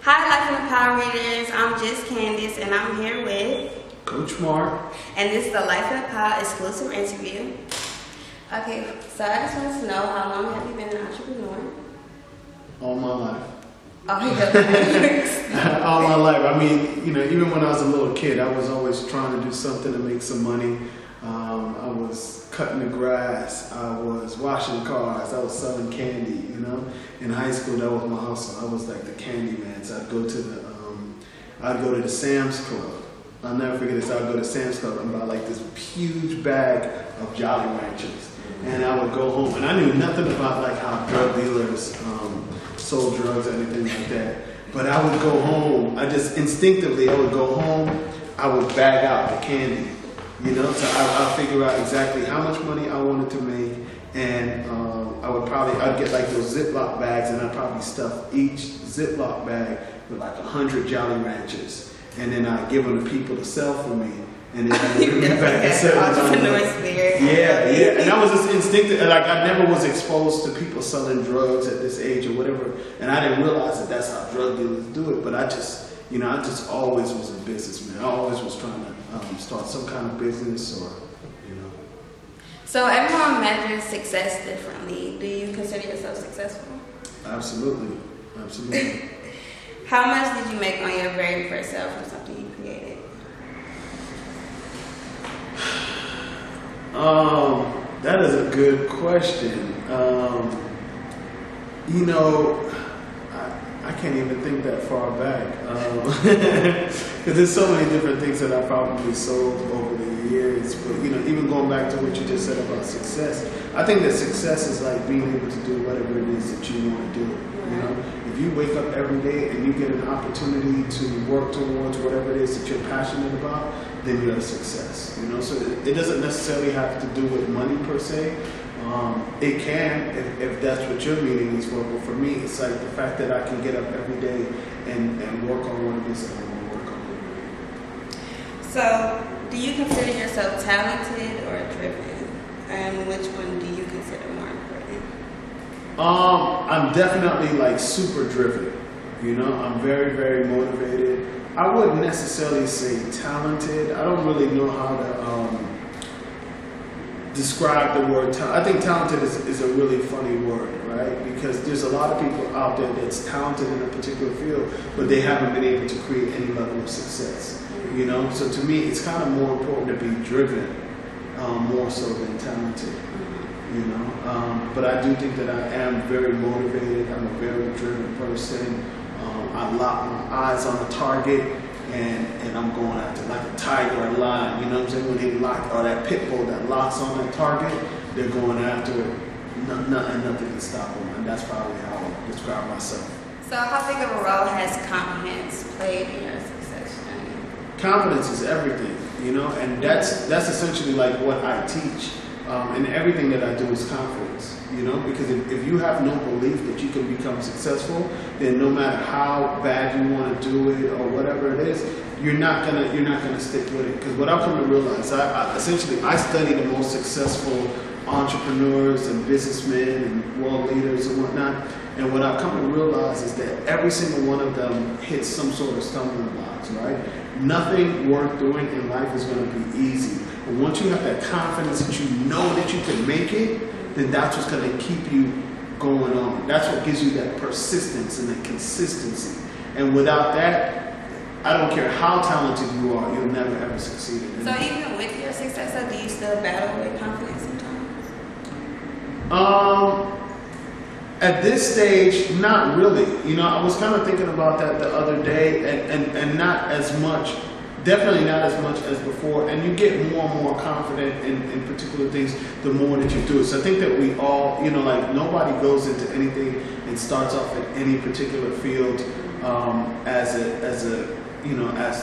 Hi, Life and Power Readers. I'm just Candice, and I'm here with Coach Mark. And this is the Life and Power exclusive interview. Okay, so I just wanted to know, how long have you been an entrepreneur? All my life. All your life. All my life. I mean, even when I was a little kid, I was always trying to do something to make some money. I was cutting the grass. I was washing cars. I was selling candy. In high school, that was my hustle. I was like the candy man. So I'd go to the Sam's Club. I'll never forget this. I'd go to Sam's Club and buy like this huge bag of Jolly Ranchers, and I would go home. And I knew nothing about like how drug dealers sold drugs or anything like that. But I would go home. I just instinctively, I would go home. I would bag out the candy. So I'll figure out exactly how much money I wanted to make, and I'd get like those Ziploc bags, and I'd probably stuff each Ziploc bag with like 100 Jolly Ranchers, and then I'd give them to people to sell for me, and then I'd bring them back and sell them. Yeah, and that was just instinctive. Like I never was exposed to people selling drugs at this age or whatever, and I didn't realize that that's how drug dealers do it. But I just always was a businessman. I always was trying to start some kind of business or. So everyone measures success differently. Do you consider yourself successful? Absolutely. How much did you make on your very first sale from something you created? That is a good question. I can't even think that far back. Because there's so many different things that I probably sold over the years. But, even going back to what you just said about success, I think that success is like being able to do whatever it is that you want to do. If you wake up every day and you get an opportunity to work towards whatever it is that you're passionate about, then you're a success. So it doesn't necessarily have to do with money per se. It can, if that's what your meaning is for. But for me, it's like the fact that I can get up every day and work on what it is that I want to work on. So, do you consider yourself talented or driven? And which one do you consider more important? I'm definitely like super driven. I'm very, very motivated. I wouldn't necessarily say talented. I don't really know how to describe the word talent. I think talented is a really funny word, right? Because there's a lot of people out there that's talented in a particular field, but they haven't been able to create any level of success. So to me, it's kind of more important to be driven, more so than talented. But I do think that I am very motivated. I'm a very driven person. I lock my eyes on a target, and I'm going after like a tiger or a lion. You know what I'm saying? When they lock, or that pit bull that locks on that target, they're going after it. Nothing can stop them. And that's probably how I describe myself. So how big of a role has confidence played in your success journey? Confidence is everything, and that's essentially like what I teach. And everything that I do is confidence, because if you have no belief that you can become successful, then no matter how bad you want to do it or whatever it is, you're not gonna stick with it. Because what I've come to realize, I study the most successful entrepreneurs and businessmen and world leaders and whatnot, and what I've come to realize is that every single one of them hits some sort of stumbling blocks, right? Nothing worth doing in life is going to be easy. But once you have that confidence that you know that you can make it, then that's what's going to keep you going on. That's what gives you that persistence and that consistency. And without that, I don't care how talented you are, you'll never ever succeed in it. So even with your success, do you still battle with confidence sometimes? At this stage, not really. I was kind of thinking about that the other day, and not as much, definitely not as much as before. And you get more and more confident in particular things the more that you do it. So I think that we all, like nobody goes into anything and starts off in any particular field as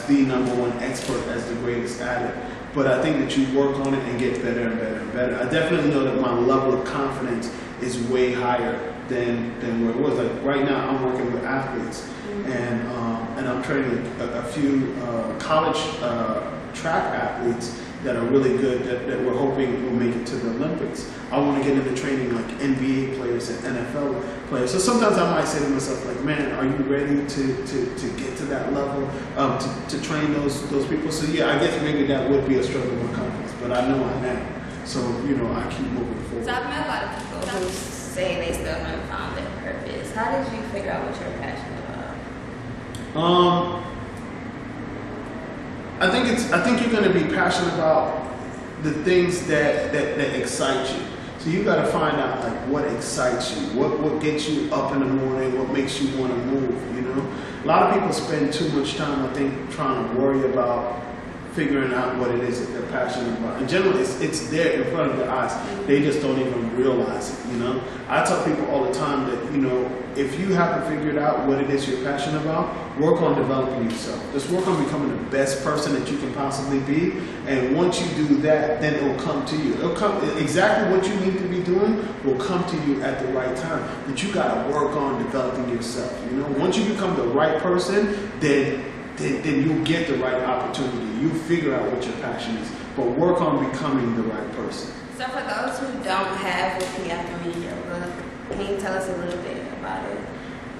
the number one expert, as the greatest at it. But I think that you work on it and get better and better and better. I definitely know that my level of confidence is way higher than where it was. Like right now, I'm working with athletes, and I'm training a few college track athletes that are really good that we're hoping will make it to the Olympics. I want to get into training like NBA players and NFL players. So sometimes I might say to myself, like, man, are you ready to get to that level, to train those people? So yeah, I guess maybe that would be a struggle with confidence, but I know I am. So, I keep moving forward. So I've met a lot of people who say they still haven't found their purpose. How did you figure out what you're passionate about? I think you're going to be passionate about the things that excite you. So you got to find out like what excites you, what gets you up in the morning, what makes you want to move. A lot of people spend too much time, I think, trying to worry about figuring out what it is that they're passionate about. And generally, it's there in front of their eyes. They just don't even realize it. I tell people all the time that if you haven't figured out what it is you're passionate about, work on developing yourself. Just work on becoming the best person that you can possibly be. And once you do that, then it will come to you. It'll come exactly what you need to be doing will come to you at the right time. But you got to work on developing yourself. Once you become the right person, then you'll get the right opportunity. You figure out what your passion is, but work on becoming the right person. So for those who don't have what you have to read your book, can you tell us a little bit about it?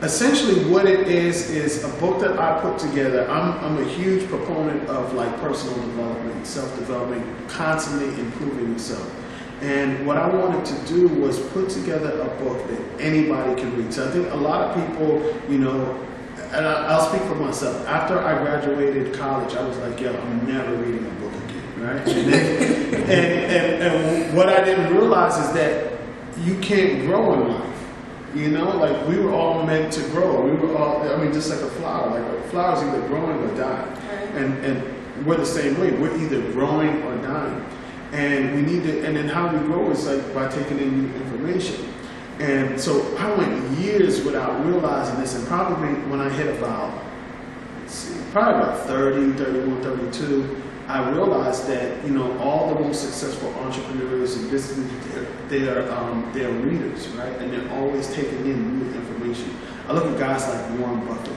Essentially what it is a book that I put together. I'm a huge proponent of like personal development, self-development, constantly improving yourself. And what I wanted to do was put together a book that anybody can read. So I think a lot of people, and I'll speak for myself. After I graduated college, I was like, yo, I'm never reading a book again, right? And what I didn't realize is that you can't grow in life. Like we were all meant to grow. We were all, just like a flower. Like a flower's either growing or dying. And we're the same way. We're either growing or dying. And we need to, and then how we grow is like by taking in new information. And so I went years without realizing this, and probably when I hit about, probably about 30, 31, 32, I realized that, all the most successful entrepreneurs and business, they're readers, right? And they're always taking in new information. I look at guys like Warren Buffett.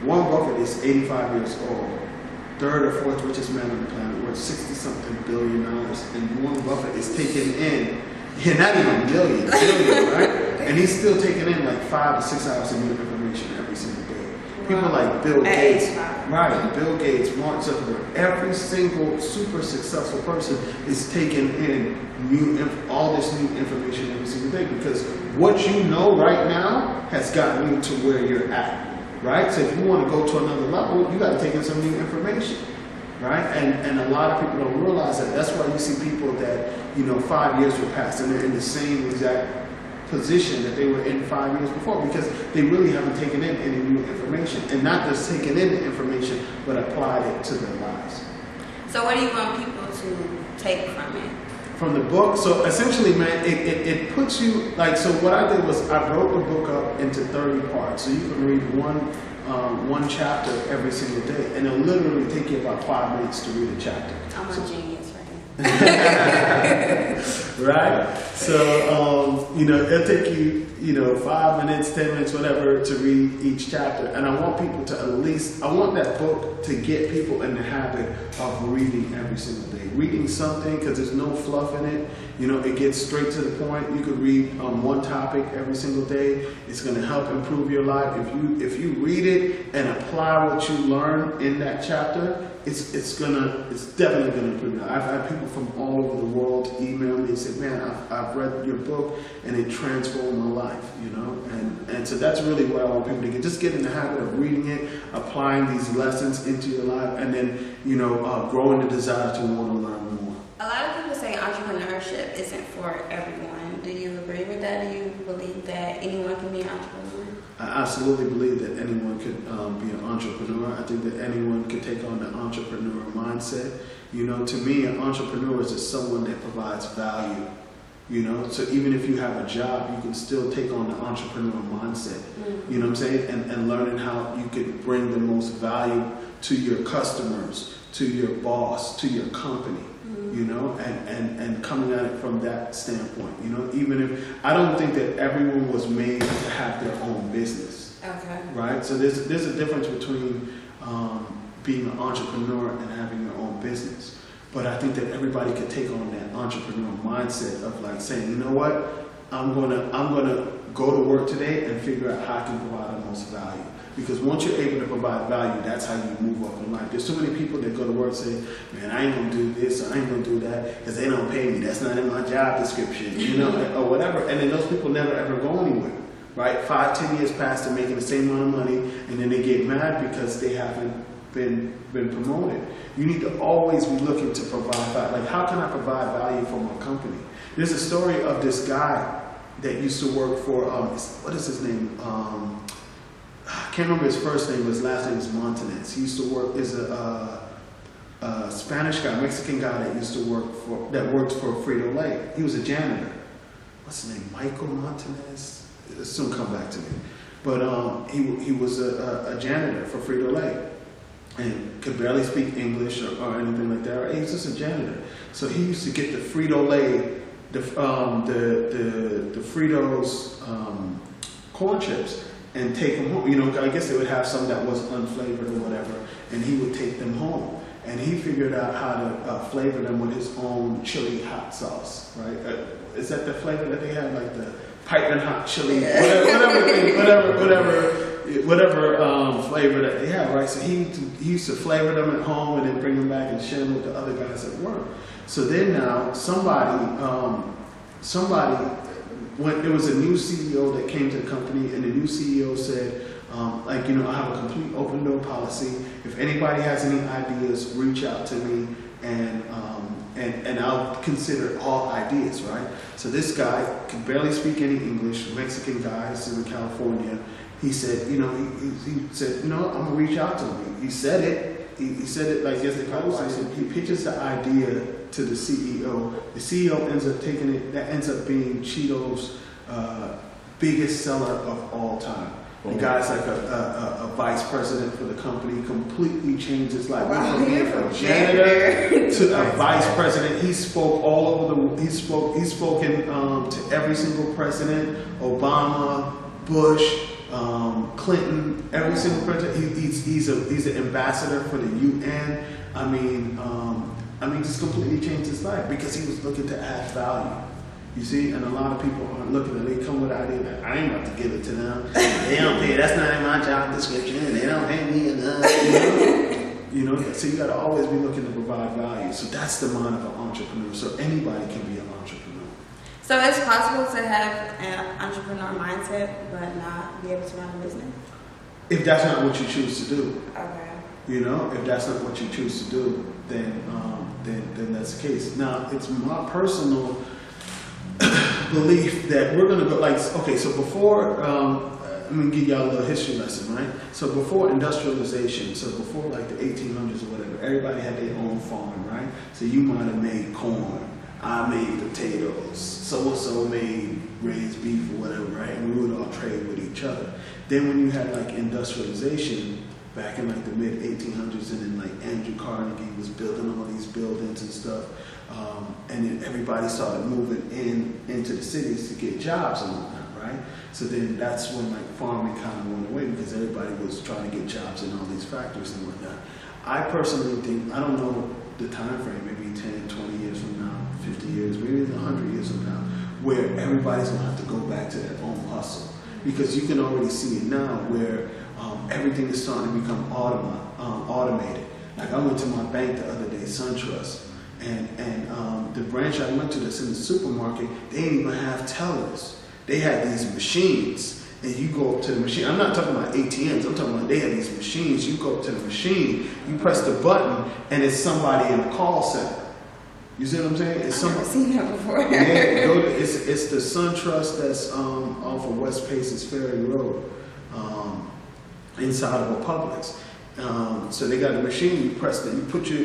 Warren Buffett is 85 years old, third or fourth richest man on the planet, worth $60-something billion. And Warren Buffett is taking in, not even billion, right? And he's still taking in like 5 to 6 hours of new information every single day. People like Bill Gates, right? Bill Gates, Mark Zuckerberg, every single super successful person is taking in all this new information every single day, because what you know right now has gotten you to where you're at, right? So if you want to go to another level, you got to take in some new information. Right? And a lot of people don't realize that. That's why you see people that, 5 years will pass and they're in the same exact position that they were in 5 years before, because they really haven't taken in any new information. And not just taken in the information, but applied it to their lives. So what do you want people to take from it? From the book? So essentially, man, it puts you, like, so what I did was I broke the book up into 30 parts. So you can read one chapter every single day, and it'll literally take you about 5 minutes to read a chapter. I'm a genius, right? Right? So, it'll take you, 5 minutes, 10 minutes, whatever, to read each chapter. And I want people to I want that book to get people in the habit of reading every single day. Reading something, because there's no fluff in it. It gets straight to the point. You could read one topic every single day. It's going to help improve your life. If you read it and apply what you learn in that chapter, it's definitely gonna improve your life. I've had people from all over the world email me and say, man, I've read your book and it transformed my life, and so that's really what I want people to get. Just get in the habit of reading it, applying these lessons into your life, and then growing the desire to want to learn more. A lot of people say entrepreneurship isn't for everyone. Do you agree with that? Do you believe that anyone can be an entrepreneur? I absolutely believe that anyone could be an entrepreneur. I think that anyone could take on the entrepreneur mindset. To me, an entrepreneur is just someone that provides value. So even if you have a job, you can still take on the entrepreneur mindset. You know what I'm saying? And learning how you could bring the most value to your customers, to your boss, to your company. And coming at it from that standpoint, even if I don't think that everyone was made to have their own business. Okay. Right? So there's a difference between being an entrepreneur and having your own business. But I think that everybody could take on that entrepreneur mindset of like saying, you know what, I'm gonna go to work today and figure out how I can provide the most value. Because once you're able to provide value, that's how you move up in life. There's so many people that go to work and say, man, I ain't gonna do this or I ain't gonna do that because they don't pay me. That's not in my job description, you know, or whatever. And then those people never ever go anywhere, right? 5-10 years pass, they're making the same amount of money, and then they get mad because they haven't been promoted. You need to always be looking to provide value. Like, how can I provide value for my company? There's a story of this guy that used to work for, what is his name? I can't remember his first name, but his last name is Montanez. He used to work as a Spanish guy, Mexican guy that worked for Frito-Lay. He was a janitor. What's his name? Michael Montanez? It'll soon come back to me. But he was a janitor for Frito-Lay and could barely speak English or anything like that. Right? He was just a janitor. So he used to get the Frito-Lay, the Fritos corn chips, and take them home. You know, I guess they would have some that was unflavored or whatever, and he would take them home. And he figured out how to flavor them with his own chili hot sauce, right? Is that the flavor that they have, like the piping hot chili, whatever flavor that they have, right? So he used to flavor them at home and then bring them back and share them with the other guys at work. So then now somebody, when there was a new CEO that came to the company, and the new CEO said, like, you know, I have a complete open door policy. If anybody has any ideas, reach out to me, and I'll consider all ideas, right? So this guy could barely speak any English, Mexican guy, he's in California. He said, you know, he said, you know, I'm gonna reach out to him. He said it. He said it like yesterday. He pitches the idea to the CEO. The CEO ends up taking it. That ends up being Cheeto's biggest seller of all time. The guy's like a vice president for the company. Completely changed his life. Wow, From being a janitor to a vice president. He spoke all over the. He's spoken to every single president: Obama, Bush, Clinton, every single president. He's an ambassador for the UN. I mean, just completely changed his life because he was looking to add value. You see, and a lot of people aren't looking at it. They come with ideas that I ain't about to give it to them. They don't pay. That's not in my job description. They don't pay me enough. You know. So you got to always be looking to provide value. So that's the mind of an entrepreneur. So anybody can be an entrepreneur. So it's possible to have an entrepreneur mindset but not be able to run a business? If that's not what you choose to do. Okay. You know, if that's not what you choose to do, then that's the case. Now, it's my personal belief that we're going to go, like, okay, so before, let me give y'all a little history lesson, right? So before industrialization, so before like the 1800s or whatever, everybody had their own farm, right? So you might have made corn, I made potatoes, so-and-so made raised beef or whatever, right? And we would all trade with each other. Then when you had like industrialization, back in like the mid 1800s, and then like Andrew Carnegie was building all these buildings and stuff, and then everybody started moving into the cities to get jobs and whatnot, right? So then that's when like farming kind of went away because everybody was trying to get jobs in all these factories and whatnot. I personally think, I don't know the time frame, maybe 10, 20 years from now, 50 years, maybe 100 years from now, where everybody's gonna have to go back to their own hustle. Because you can already see it now where everything is starting to become automated. Like I went to my bank the other day, SunTrust, and the branch I went to that's in the supermarket, they didn't even have tellers. They had these machines, and you go up to the machine. I'm not talking about ATMs, I'm talking about they had these machines. You go up to the machine, you press the button, and it's somebody in the call center. You see what I'm saying? I've never seen that before. Yeah, it's the SunTrust that's off of West Paces Ferry Road, inside of a Publix. So they got a machine. You press it. You put your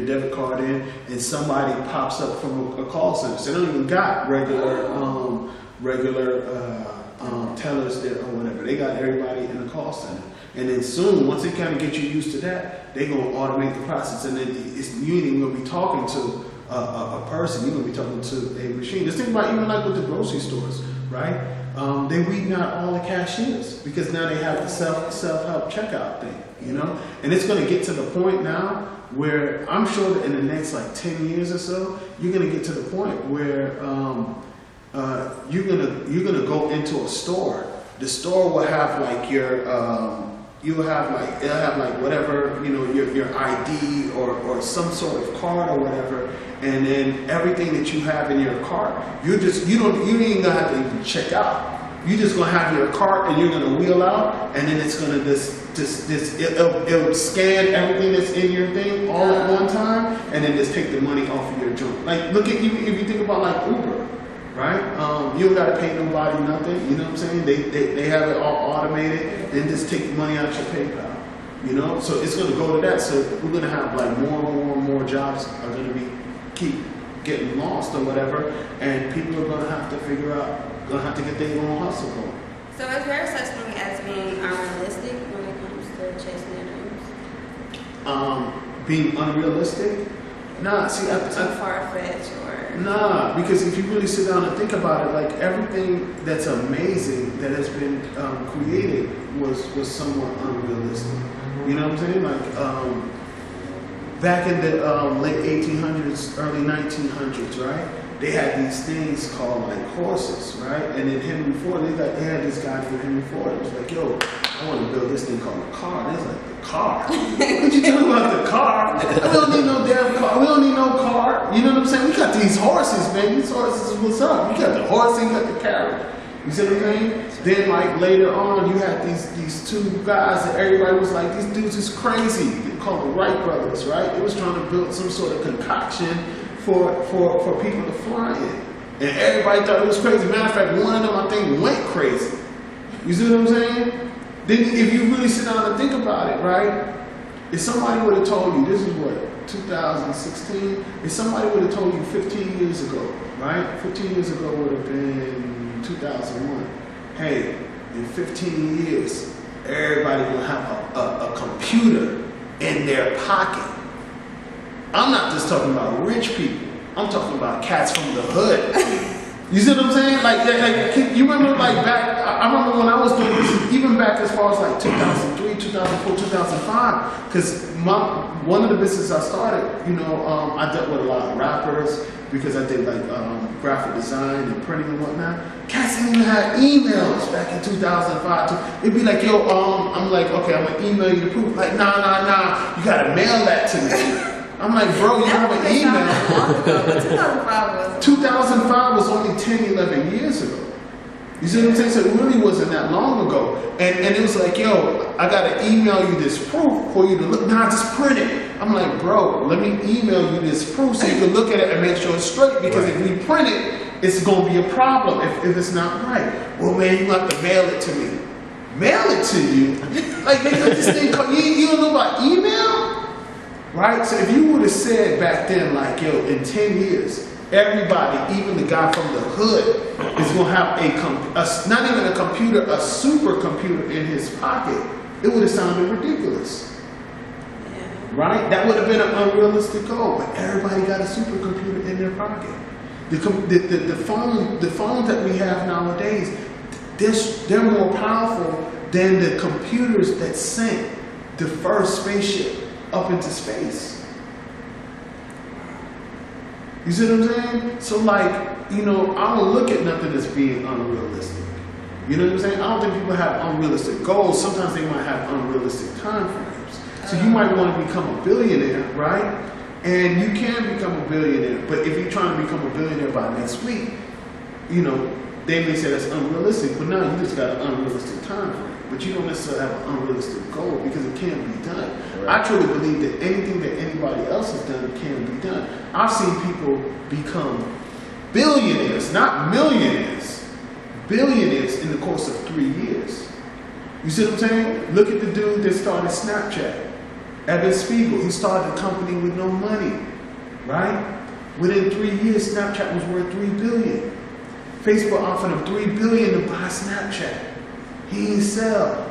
debit card in, and somebody pops up from a call center. So they don't even got regular tellers there or whatever. They got everybody in the call center. And then soon, once they kind of get you used to that, they're going to automate the process. And then you ain't even going to be talking to a person. You're gonna be talking to a machine. Just think about even like with the grocery stores, right? They weeding out all the cashiers because now they have the self-help checkout thing, you know? And it's gonna get to the point now where I'm sure that in the next like 10 years or so, you're gonna get to the point where you're gonna go into a store. The store will have like it'll have like whatever, you know, your ID or some sort of card or whatever, and then everything that you have in your cart, you ain't gonna have to even check out. You just gonna have your cart and you're gonna wheel out, and then it's gonna it'll scan everything that's in your thing all at one time, and then just take the money off of your joint. Like look at if you think about like Uber, right? You don't gotta pay nobody nothing. You know what I'm saying? They have it all automated, then just take the money out your PayPal. You know, so it's gonna go to that. So we're gonna have like more and more jobs are gonna keep getting lost or whatever, and people are gonna have to figure out. Gonna have to get their own hustle going. So is there such thing as being unrealistic when it comes to chasing your dreams? Being unrealistic? Nah, see, too far-fetched or... Nah, because if you really sit down and think about it, like everything that's amazing that has been created was somewhat unrealistic. You know what I'm saying? Like back in the late 1800s, early 1900s, right? They had these things called like horses, right? And then Henry Ford, they had this guy named Henry Ford. It was like, yo, I want to build this thing called a car. And it's like, the car? What you talking about, the car? We don't need no damn car. We don't need no car. You know what I'm saying? We got these horses, man. These horses is what's up. You got the horse and you got the carriage. You see what I'm saying? Then like later on, you had these two guys that everybody was like, these dudes is crazy. They called the Wright brothers, right? They was trying to build some sort of concoction for people to fly in. And everybody thought it was crazy. Matter of fact, one of them, I think, went crazy. You see what I'm saying? Then if you really sit down and think about it, right? If somebody would have told you, this is what, 2016? If somebody would have told you 15 years ago, right? 15 years ago would have been 2001. Hey, in 15 years, everybody will have a computer in their pocket. I'm not just talking about rich people. I'm talking about cats from the hood. You see what I'm saying? Like you remember like back, I remember when I was doing this, even back as far as like 2003, 2004, 2005, because one of the businesses I started, you know, I dealt with a lot of rappers because I did like graphic design and printing and whatnot. Cats didn't even have emails back in 2005. It'd be like, yo, I'm like, okay, I'm gonna email you the proof. Like, nah, you gotta mail that to me. I'm like, bro, you have an email. 2005 was only 10, 11 years ago. You see what I'm saying? So it really wasn't that long ago. And it was like, yo, I got to email you this proof for you to look. Nah, just print it. I'm like, bro, let me email you this proof so you can look at it and make sure it's straight. Because if we print it, it's going to be a problem if it's not right. Well, man, you have to mail it to me. Mail it to you? Like, this thing, you don't know about email? Right? So if you would have said back then, like, yo, in 10 years, everybody, even the guy from the hood, is going to have not even a computer, a supercomputer in his pocket, it would have sounded ridiculous. Yeah. Right? That would have been an unrealistic goal, but everybody got a supercomputer in their pocket. The phones that we have nowadays, they're more powerful than the computers that sent the first spaceship up into space. You see what I'm saying? So like, you know, I don't look at nothing as being unrealistic. You know what I'm saying? I don't think people have unrealistic goals. Sometimes they might have unrealistic time frames. So you might want to become a billionaire, right? And you can become a billionaire, but if you're trying to become a billionaire by next week, you know, they may say that's unrealistic, but now you just got an unrealistic time frame. But you don't necessarily have an unrealistic goal because it can be done. Right. I truly believe that anything that anybody else has done can be done. I've seen people become billionaires, not millionaires, billionaires in the course of 3 years. You see what I'm saying? Look at the dude that started Snapchat, Evan Spiegel. He started a company with no money, right? Within 3 years, Snapchat was worth $3 billion. Facebook offered him $3 billion to buy Snapchat. He didn't sell.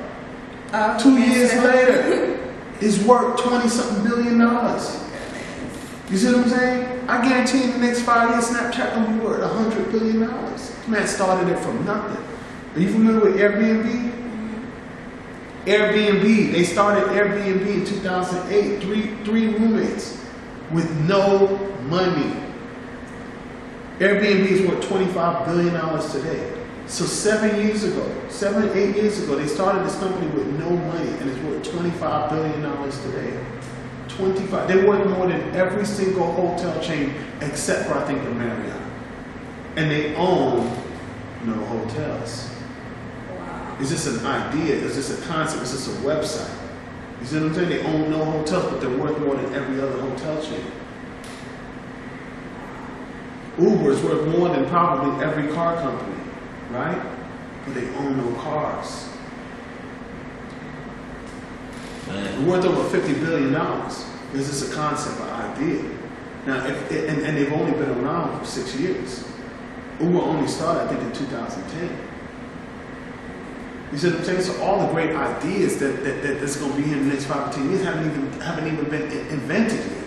2 years later, it's worth $20-something billion. You see what I'm saying? I guarantee in the next 5 years, Snapchat gonna be worth $100 billion. This man started it from nothing. Are you familiar with Airbnb? Airbnb, they started Airbnb in 2008, three roommates with no money. Airbnb is worth $25 billion today. So 7, 8 years ago, they started this company with no money and it's worth $25 billion today. 25. They worth more than every single hotel chain except for, I think, the Marriott. And they own no hotels. Wow. It's just an idea. It's just a concept. It's just a website. You see what I'm saying? They own no hotels, but they're worth more than every other hotel chain. Uber is worth more than probably every car company, right? But they own no cars. It's worth over $50 billion. It's just a concept, an idea. Now, and they've only been around for 6 years. Uber only started, I think, in 2010. You see what I'm saying? So all the great ideas that's going to be here in the next 5 or 10 years haven't even been invented yet.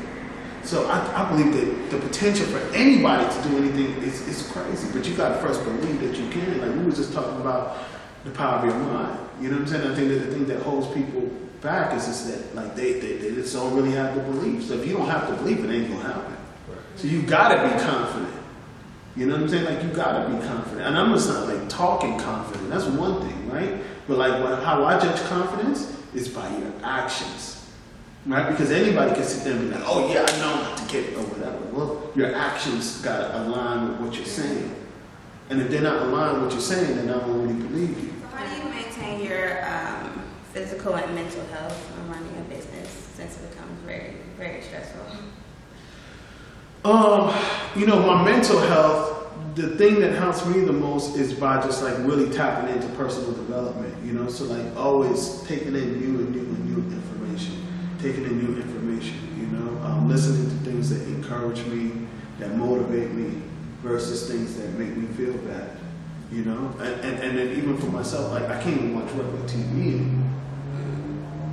So I believe that the potential for anybody to do anything is crazy. But you got to first believe that you can. Like we were just talking about the power of your mind. You know what I'm saying? I think that the thing that holds people back is just that like they just don't really have the belief. So if you don't have the belief, it ain't gonna happen. Right. So you gotta be confident. You know what I'm saying? Like you gotta be confident. And I'm just not like talking confident. That's one thing, right? But like how I judge confidence is by your actions. Right? Because anybody can sit there and be like, oh yeah, I know not to get it or whatever. Well, your actions gotta align with what you're saying. And if they're not aligned with what you're saying, then I don't really believe you. So how do you maintain your physical and mental health when running a business since it becomes very, very stressful? You know, my mental health, the thing that helps me the most is by just like really tapping into personal development, you know, so like always taking in new information, you know, listening to things that encourage me, that motivate me versus things that make me feel bad, you know, and then even for myself, like I can't even watch regular TV anymore.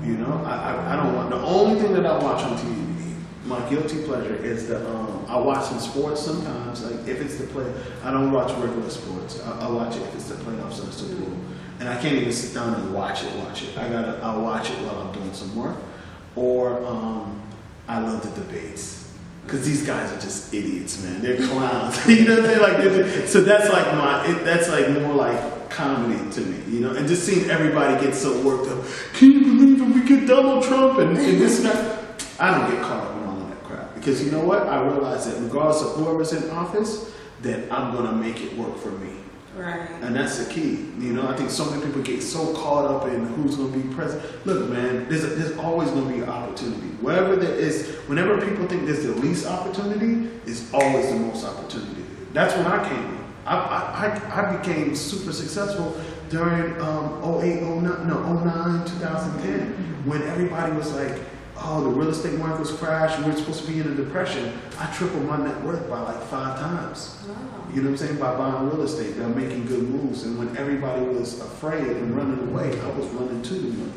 You know, I don't want, the only thing that I watch on TV, my guilty pleasure is that I watch some sports sometimes, like if it's the play, I don't watch regular sports. I watch it if it's the playoffs or the Super Bowl. And I can't even sit down and watch it. I'll watch it while I'm doing some work. Or I love the debates. Because these guys are just idiots, man. They're clowns. You know what I'm saying? Like, so that's like more like comedy to me, you know, and just seeing everybody get so worked up. Can you believe it? We get Donald Trump and this guy. I don't get caught up in all of that crap because you know what? I realize that regardless of whoever's in office, that I'm gonna make it work for me. Right. And that's the key. You know, I think so many people get so caught up in who's gonna be president. Look, man, there's always gonna be an opportunity. Wherever there is, whenever people think there's the least opportunity, it's always the most opportunity. That's when I came in. I became super successful during 09, 2010, when everybody was like, oh, the real estate market was crashed, we're supposed to be in a depression. I tripled my net worth by like 5 times. Wow. You know what I'm saying? By buying real estate, by making good moves. And when everybody was afraid and running away, I was running to the money.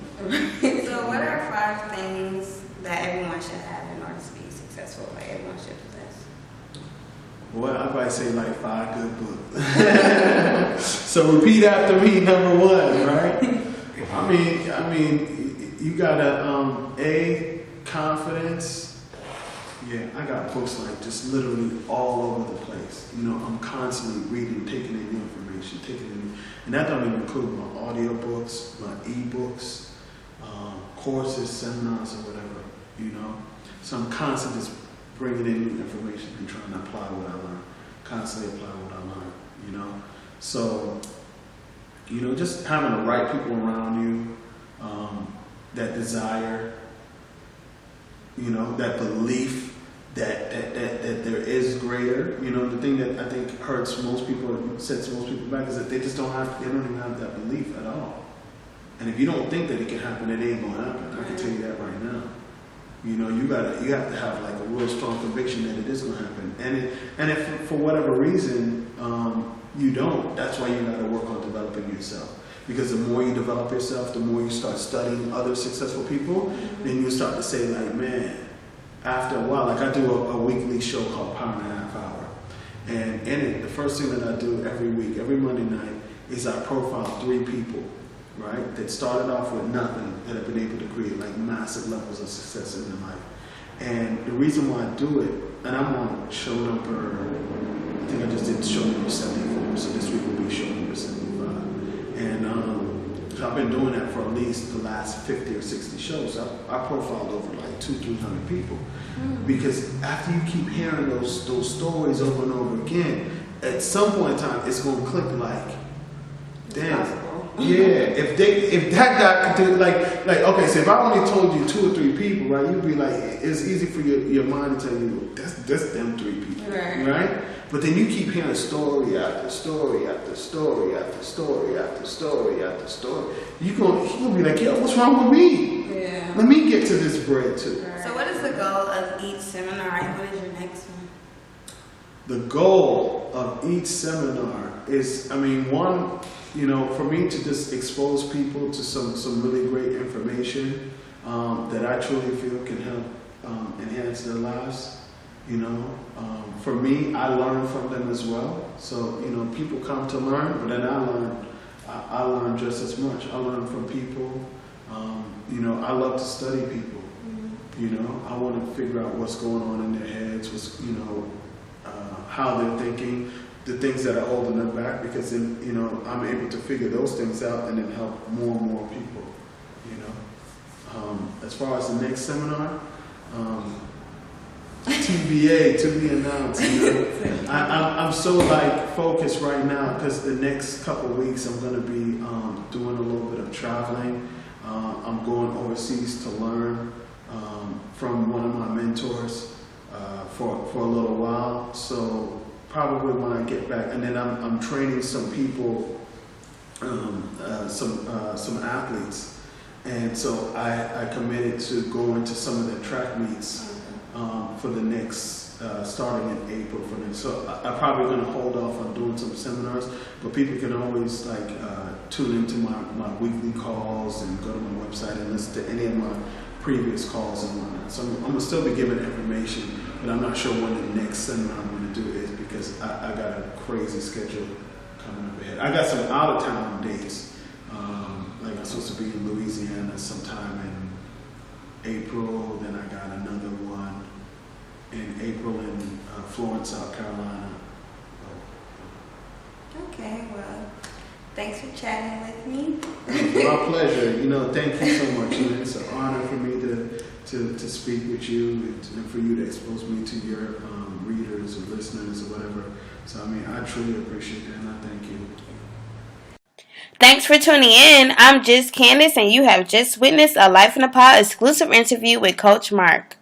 So what are 5 things that everyone should have in order to be successful, like everyone should possess? Well, I'd probably say like 5 good books. So repeat after me, number 1, right? I mean, you gotta, confidence. Yeah, I got books like just literally all over the place. You know, I'm constantly reading, taking in new information, and that don't even include my audio books, my e-books, courses, seminars, or whatever, you know. So I'm constantly just bringing in new information and trying to apply what I learn, constantly apply what I learn, you know. So, you know, just having the right people around you, that desire, you know, that belief that there is greater. You know, the thing that I think hurts most people, sets most people back, is that they don't even have that belief at all. And if you don't think that it can happen, it ain't gonna happen. I can tell you that right now. You know, you have to have like a real strong conviction that it is gonna happen. And if for whatever reason you don't, that's why you gotta work on developing yourself. Because the more you develop yourself, the more you start studying other successful people, then you start to say like, man, after a while, like I do a weekly show called Power and a Half Hour. And in it, the first thing that I do every week, every Monday night, is I profile 3 people, right, that started off with nothing, that have been able to create like massive levels of success in their life. And the reason why I do it, and I'm on show number, I think I just did show number 74, so this week will be show number 75. And I've been doing that for at least the last 50 or 60 shows. I profiled over like 200-300 people. Because after you keep hearing those stories over and over again, at some point in time, it's going to click like, damn. Yeah, if that guy could do like okay, so if I only told you 2 or 3 people, right, you'd be like, it's easy for your mind to tell you that's them 3 people, right? But then you keep hearing story after story after story after story after story after story. You're gonna be like, yo, what's wrong with me? Yeah. Let me get to this bread too. So what is the goal of each seminar and what is your next one? The goal of each seminar is, I mean, one, for me to just expose people to some really great information that I truly feel can help enhance their lives. For me, I learn from them as well. So, people come to learn, but then I learn just as much. I learn from people. I love to study people. I want to figure out what's going on in their heads, how they're thinking, the things that are holding them back, because then, I'm able to figure those things out and then help more and more people, As far as the next seminar, TBA, to be announced. I'm so focused right now because the next couple of weeks I'm going to be doing a little bit of traveling. I'm going overseas to learn from one of my mentors for a little while. So probably when I get back, and then I'm training some people, some athletes, and so I committed to going to some of their track meets for the next, starting in April for them. So I'm probably going to hold off on doing some seminars, but people can always tune into my weekly calls and go to my website and listen to any of my previous calls and whatnot. So I'm going to still be giving information, but I'm not sure when the next seminar I'm going to do is because I got a crazy schedule coming up ahead. I got some out of town dates. I'm supposed to be in Louisiana sometime in April, then I got another one in April in Florence, South Carolina. Okay, well, thanks for chatting with me. My pleasure. Thank you so much. It's an honor for me to speak with you and for you to expose me to your readers or listeners or whatever. So, I truly appreciate that, and I thank you. Thanks for tuning in. I'm just Candice, and you have just witnessed a Life in a Pod exclusive interview with Coach Mark.